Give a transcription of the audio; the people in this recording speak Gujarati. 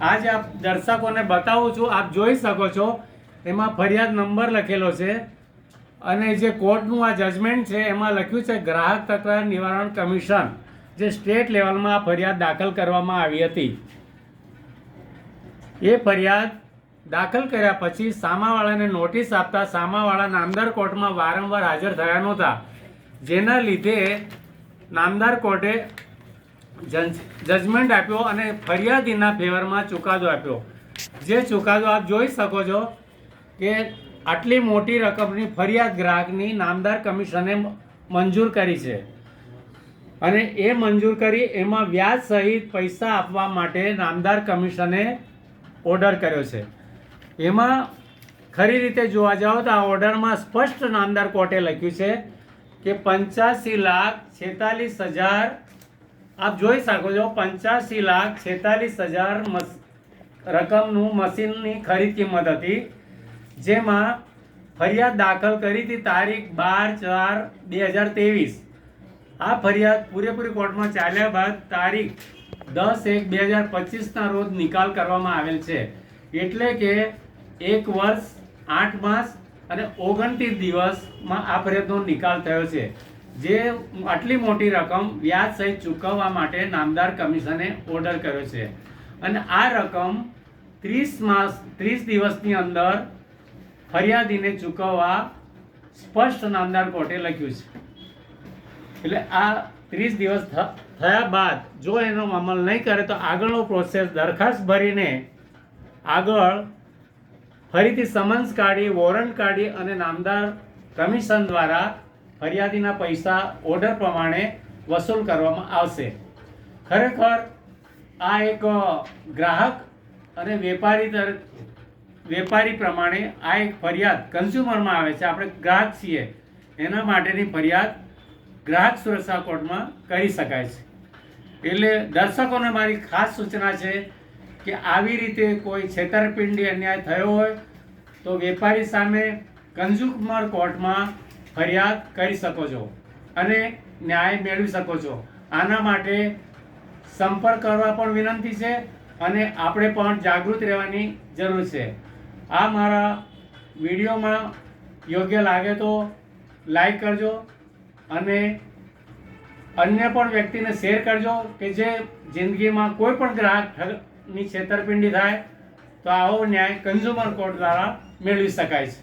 आज आप दर्शकों ने बताऊँ छूँ, आप જોઈ શકો છો એમાં ફરિયાદ નંબર લખેલો છે અને જે કોર્ટનું આ જજમેન્ટ છે એમાં લખ્યું છે ગ્રાહક તકરાર નિવારણ કમિશન, જે સ્ટેટ લેવલમાં આ ફરિયાદ દાખલ કરવામાં આવી હતી। એ ફરિયાદ દાખલ કર્યા પછી સામાવાળાને નોટિસ આપતા સામાવાળા નામદાર કોર્ટમાં વારંવાર હાજર થયા નહોતા, જેના લીધે નામદાર કોર્ટે જજમેન્ટ આપ્યો અને ફરિયાદીના ફેવરમાં ચુકાદો આપ્યો। જે ચુકાદો આપ જોઈ શકો છો કે આટલી મોટી રકમની ફરિયાદ ગ્રાહકની નામદાર કમિશને મંજૂર કરી છે અને એ મંજૂર કરી એમાં વ્યાજ સહિત પૈસા આપવા માટે નામદાર કમિશને ઓર્ડર કર્યો છે। એમાં ખરી રીતે જોવા જાઓ તો આ ઓર્ડરમાં સ્પષ્ટ નામદાર કોર્ટે લખ્યું છે કે 85,46,000 આપ જોઈ શકો છો 85,46,000 રકમનું મશીનની ખરીદ કિંમત હતી, જેમાં ફરિયાદ દાખલ કરી હતી તારીખ 12/4/2023। આ ફરિયાદ પૂરેપૂરી કોર્ટમાં ચાલ્યા બાદ તારીખ 10/1/2025ના રોજ નિકાલ કરવામાં આવેલ છે, એટલે કે 1 વર્ષ 8 માસ અને 29 દિવસમાં આ ફરિયાદનો નિકાલ થયો છે। જે આટલી મોટી રકમ વ્યાજ સહિત ચૂકવવા માટે નામદાર કમિશને ઓર્ડર કર્યો છે અને આ રકમ 30 દિવસની અંદર ફરિયાદીને ચૂકવવા સ્પષ્ટ નામદાર કોર્ટે લખ્યું છે। એટલે આ 30 દિવસ થયા બાદ જો એનો અમલ નહીં કરે તો આગળનો પ્રોસેસ દરખાસ્ત ભરીને આગળ ફરીથી સમન્સ કાઢી વોરંટ કાઢી અને નામદાર કમિશન દ્વારા ફરિયાદીના પૈસા ઓર્ડર પ્રમાણે વસૂલ કરવામાં આવશે। ખરેખર આ એક ગ્રાહક અને વેપારી પ્રમાણે આ એક ફરિયાદ કન્ઝ્યુમરમાં આવે છે, આપણે ગ્રાહક છીએ એના માટેની ફરિયાદ ગ્રાહક સુરક્ષા કોર્ટમાં કરી શકાય છે। એટલે દર્શકોને મારી ખાસ સૂચના છે કે આવી રીતે કોઈ છેતરપિંડી અન્યાય થયો હોય તો વેપારી સામે કન્ઝ્યુમર કોર્ટમાં ફરિયાદ કરી શકો છો અને ન્યાય મેળવી શકો છો। આના માટે સંપર્ક કરવા પણ વિનંતી છે અને આપણે પણ જાગૃત રહેવાની જરૂર છે। આ મારા વિડીયોમાં યોગ્ય લાગે તો લાઈક કરજો અને અન્ય પણ વ્યક્તિને શેર કરજો કે જે જિંદગીમાં કોઈ પણ ગ્રાહકની છેતરપિંડી થાય તો આવો ન્યાય કન્ઝ્યુમર કોર્ટ દ્વારા મેળવી શકાય છે।